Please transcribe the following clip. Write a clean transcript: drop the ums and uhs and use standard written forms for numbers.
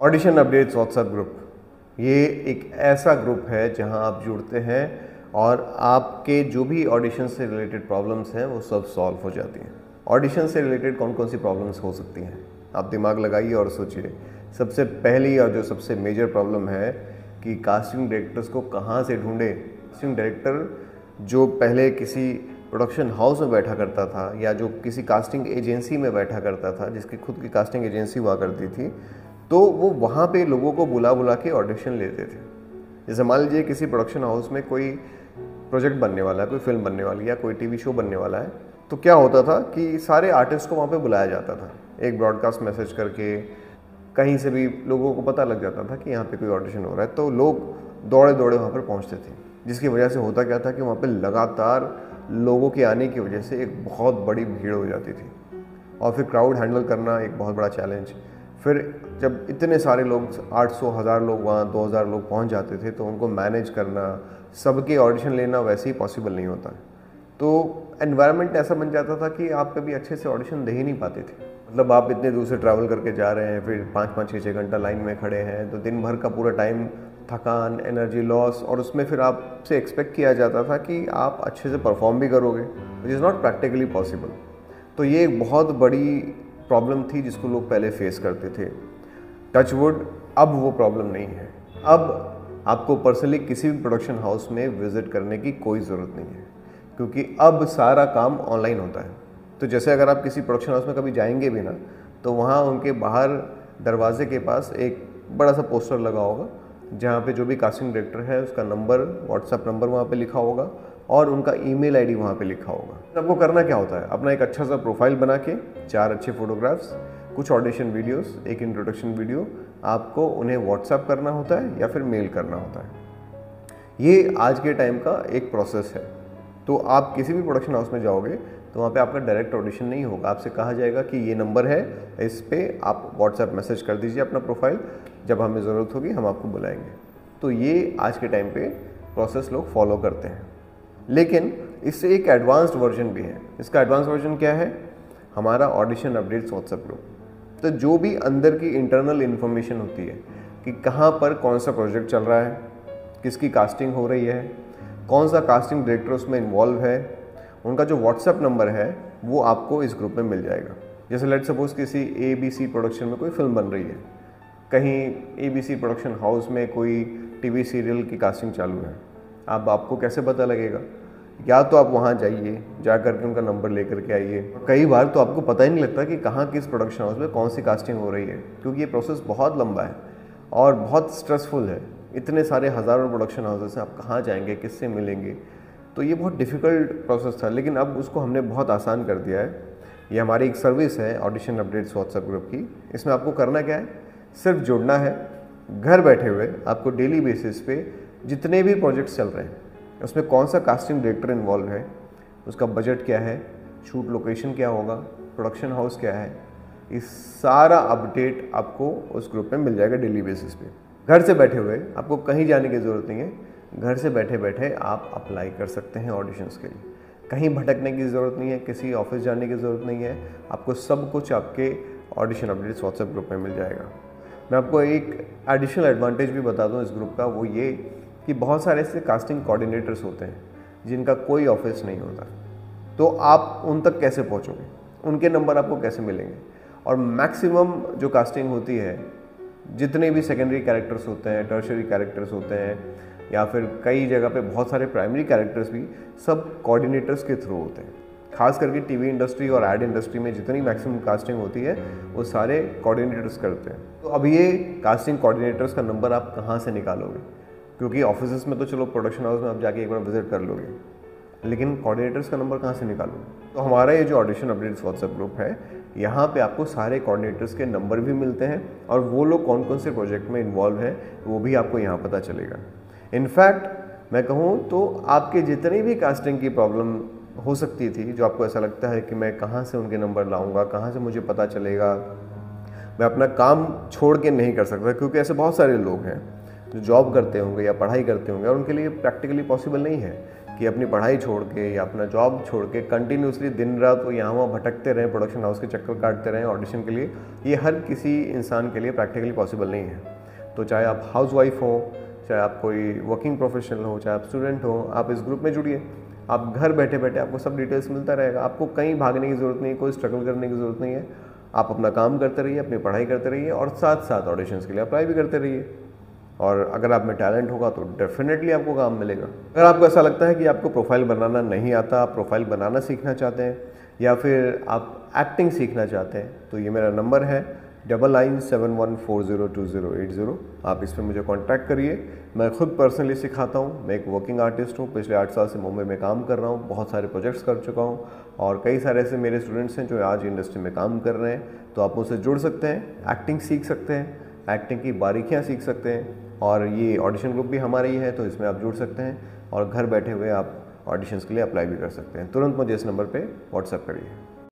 Audition updates WhatsApp group ये एक ऐसा ग्रुप है जहां आप जुड़ते हैं और आपके जो भी ऑडिशन से रिलेटेड प्रॉब्लम्स हैं वो सब सॉल्व हो जाती हैं। ऑडिशन से रिलेटेड कौन कौन सी प्रॉब्लम्स हो सकती हैं, आप दिमाग लगाइए और सोचिए। सबसे पहली और जो सबसे मेजर प्रॉब्लम है कि कास्टिंग डायरेक्टर्स को कहाँ से ढूंढे। कास्टिंग डायरेक्टर जो पहले किसी प्रोडक्शन हाउस में बैठा करता था या जो किसी कास्टिंग एजेंसी में बैठा करता था, जिसकी खुद की कास्टिंग एजेंसी हुआ करती थी, तो वो वहाँ पे लोगों को बुला बुला के ऑडिशन लेते थे। जैसे मान लीजिए किसी प्रोडक्शन हाउस में कोई प्रोजेक्ट बनने वाला है, कोई फिल्म बनने वाली है या कोई टीवी शो बनने वाला है, तो क्या होता था कि सारे आर्टिस्ट को वहाँ पे बुलाया जाता था। एक ब्रॉडकास्ट मैसेज करके कहीं से भी लोगों को पता लग जाता था कि यहाँ पे कोई ऑडिशन हो रहा है, तो लोग दौड़े दौड़े वहाँ पर पहुँचते थे। जिसकी वजह से होता क्या था कि वहाँ पे लगातार लोगों के आने की वजह से एक बहुत बड़ी भीड़ हो जाती थी और फिर क्राउड हैंडल करना एक बहुत बड़ा चैलेंज। फिर जब इतने सारे लोग 800 1000 लोग वहाँ 2000 लोग पहुँच जाते थे, तो उनको मैनेज करना, सबके ऑडिशन लेना वैसे ही पॉसिबल नहीं होता। तो एनवायरनमेंट ऐसा बन जाता था कि आप कभी अच्छे से ऑडिशन दे ही नहीं पाते थे। मतलब आप इतने दूर से ट्रैवल करके जा रहे हैं, फिर 5-5 6-6 घंटा लाइन में खड़े हैं, तो दिन भर का पूरा टाइम थकान, एनर्जी लॉस, और उसमें फिर आपसे एक्सपेक्ट किया जाता था कि आप अच्छे से परफॉर्म भी करोगे, which is not practically possible. तो ये एक बहुत बड़ी प्रॉब्लम थी जिसको लोग पहले फेस करते थे। टच वुड, अब वो प्रॉब्लम नहीं है। अब आपको पर्सनली किसी भी प्रोडक्शन हाउस में विज़िट करने की कोई ज़रूरत नहीं है, क्योंकि अब सारा काम ऑनलाइन होता है। तो जैसे अगर आप किसी प्रोडक्शन हाउस में कभी जाएंगे भी ना, तो वहाँ उनके बाहर दरवाजे के पास एक बड़ा सा पोस्टर लगा होगा जहाँ पे जो भी कास्टिंग डायरेक्टर है उसका नंबर, व्हाट्सएप नंबर वहाँ पे लिखा होगा और उनका ईमेल आईडी वहाँ पे लिखा होगा। आपको करना क्या होता है, अपना एक अच्छा सा प्रोफाइल बना के 4 अच्छे फोटोग्राफ्स, कुछ ऑडिशन वीडियोस, एक इंट्रोडक्शन वीडियो आपको उन्हें व्हाट्सएप करना होता है या फिर मेल करना होता है। ये आज के टाइम का एक प्रोसेस है। तो आप किसी भी प्रोडक्शन हाउस में जाओगे तो वहाँ पे आपका डायरेक्ट ऑडिशन नहीं होगा। आपसे कहा जाएगा कि ये नंबर है, इस पे आप व्हाट्सएप मैसेज कर दीजिए अपना प्रोफाइल, जब हमें ज़रूरत होगी हम आपको बुलाएंगे। तो ये आज के टाइम पे प्रोसेस लोग फॉलो करते हैं। लेकिन इससे एक एडवांस्ड वर्जन भी है। इसका एडवांस वर्जन क्या है? हमारा ऑडिशन अपडेट्स व्हाट्सएप ग्रुप। तो जो भी अंदर की इंटरनल इन्फॉर्मेशन होती है कि कहाँ पर कौन सा प्रोजेक्ट चल रहा है, किसकी कास्टिंग हो रही है, कौन सा कास्टिंग डायरेक्टर उसमें इन्वॉल्व है, उनका जो व्हाट्सएप नंबर है वो आपको इस ग्रुप में मिल जाएगा। जैसे लेट सपोज किसी ABC प्रोडक्शन में कोई फिल्म बन रही है, कहीं ABC प्रोडक्शन हाउस में कोई टीवी सीरियल की कास्टिंग चालू है, अब आपको कैसे पता लगेगा? या तो आप वहाँ जाइए, जा करके उनका नंबर लेकर के आइए। कई बार तो आपको पता ही नहीं लगता कि कहाँ किस प्रोडक्शन हाउस में कौन सी कास्टिंग हो रही है, क्योंकि ये प्रोसेस बहुत लंबा है और बहुत स्ट्रेसफुल है। इतने सारे हज़ारों प्रोडक्शन हाउसेस हैं, आप कहाँ जाएंगे, किससे मिलेंगे? तो ये बहुत डिफ़िकल्ट प्रोसेस था, लेकिन अब उसको हमने बहुत आसान कर दिया है। ये हमारी एक सर्विस है ऑडिशन अपडेट्स व्हाट्सएप ग्रुप की। इसमें आपको करना क्या है, सिर्फ जुड़ना है। घर बैठे हुए आपको डेली बेसिस पे जितने भी प्रोजेक्ट्स चल रहे हैं उसमें कौन सा कास्टिंग डायरेक्टर इन्वॉल्व है, उसका बजट क्या है, शूट लोकेशन क्या होगा, प्रोडक्शन हाउस क्या है, इस सारा अपडेट आपको उस ग्रुप में मिल जाएगा डेली बेसिस पे। घर से बैठे हुए आपको कहीं जाने की ज़रूरत नहीं है। घर से बैठे बैठे आप अप्लाई कर सकते हैं ऑडिशंस के लिए। कहीं भटकने की ज़रूरत नहीं है, किसी ऑफिस जाने की ज़रूरत नहीं है। आपको सब कुछ आपके ऑडिशन अपडेट्स व्हाट्सएप ग्रुप में मिल जाएगा। मैं आपको एक एडिशनल एडवांटेज भी बता दूं इस ग्रुप का, वो ये कि बहुत सारे ऐसे कास्टिंग कोऑर्डिनेटर्स होते हैं जिनका कोई ऑफिस नहीं होता। तो आप उन तक कैसे पहुंचोगे, उनके नंबर आपको कैसे मिलेंगे? और मैक्सिमम जो कास्टिंग होती है, जितने भी सेकेंडरी कैरेक्टर्स होते हैं, टर्शियरी कैरेक्टर्स होते हैं, या फिर कई जगह पे बहुत सारे प्राइमरी कैरेक्टर्स भी सब कोऑर्डिनेटर्स के थ्रू होते हैं। खास करके टीवी इंडस्ट्री और एड इंडस्ट्री में जितनी मैक्सिमम कास्टिंग होती है वो सारे कोऑर्डिनेटर्स करते हैं। तो अब ये कास्टिंग कोऑर्डिनेटर्स का नंबर आप कहाँ से निकालोगे? क्योंकि ऑफिस में तो चलो प्रोडक्शन हाउस में आप जाके एक बार विजिट कर लोगे, लेकिन कोऑर्डिनेटर्स का नंबर कहाँ से निकालोगे? तो हमारा ये जो ऑडिशन अपडेट्स व्हाट्सएप ग्रुप है, यहाँ पे आपको सारे कोऑर्डिनेटर्स के नंबर भी मिलते हैं और वो लोग कौन कौन से प्रोजेक्ट में इन्वॉल्व हैं वो भी आपको यहाँ पता चलेगा। इनफैक्ट मैं कहूँ तो आपके जितनी भी कास्टिंग की प्रॉब्लम हो सकती थी, जो आपको ऐसा लगता है कि मैं कहाँ से उनके नंबर लाऊंगा, कहाँ से मुझे पता चलेगा, मैं अपना काम छोड़ के नहीं कर सकता, क्योंकि ऐसे बहुत सारे लोग हैं जो जॉब करते होंगे या पढ़ाई करते होंगे और उनके लिए प्रैक्टिकली पॉसिबल नहीं है कि अपनी पढ़ाई छोड़ के या अपना जॉब छोड़ के कंटिन्यूसली दिन रात वो यहाँ वहाँ भटकते रहें, प्रोडक्शन हाउस के चक्कर काटते रहें ऑडिशन के लिए, ये हर किसी इंसान के लिए प्रैक्टिकली पॉसिबल नहीं है। तो चाहे आप हाउसवाइफ हो, चाहे आप कोई वर्किंग प्रोफेशनल हो, चाहे आप स्टूडेंट हो, आप इस ग्रुप में जुड़िए। आप घर बैठे बैठे आपको सब डिटेल्स मिलता रहेगा, आपको कहीं भागने की ज़रूरत नहीं है, कोई स्ट्रगल करने की ज़रूरत नहीं है। आप अपना काम करते रहिए, अपनी पढ़ाई करते रहिए और साथ साथ ऑडिशंस के लिए अप्लाई भी करते रहिए। और अगर आप में टैलेंट होगा तो डेफिनेटली आपको काम मिलेगा। अगर आपको ऐसा लगता है कि आपको प्रोफाइल बनाना नहीं आता, आप प्रोफाइल बनाना सीखना चाहते हैं या फिर आप एक्टिंग सीखना चाहते हैं, तो ये मेरा नंबर है 9971402080। आप इस पर मुझे कांटेक्ट करिए। मैं खुद पर्सनली सिखाता हूँ, मैं एक वर्किंग आर्टिस्ट हूँ, पिछले 8 साल से मुंबई में काम कर रहा हूँ, बहुत सारे प्रोजेक्ट्स कर चुका हूँ और कई सारे ऐसे मेरे स्टूडेंट्स हैं जो आज इंडस्ट्री में काम कर रहे हैं। तो आप मुझसे जुड़ सकते हैं, एक्टिंग सीख सकते हैं, एक्टिंग की बारीकियाँ सीख सकते हैं और ये ऑडिशन ग्रुप भी हमारा ही है, तो इसमें आप जुड़ सकते हैं और घर बैठे हुए आप ऑडिशंस के लिए अप्लाई भी कर सकते हैं। तुरंत मुझे इस नंबर पे व्हाट्सएप करिए।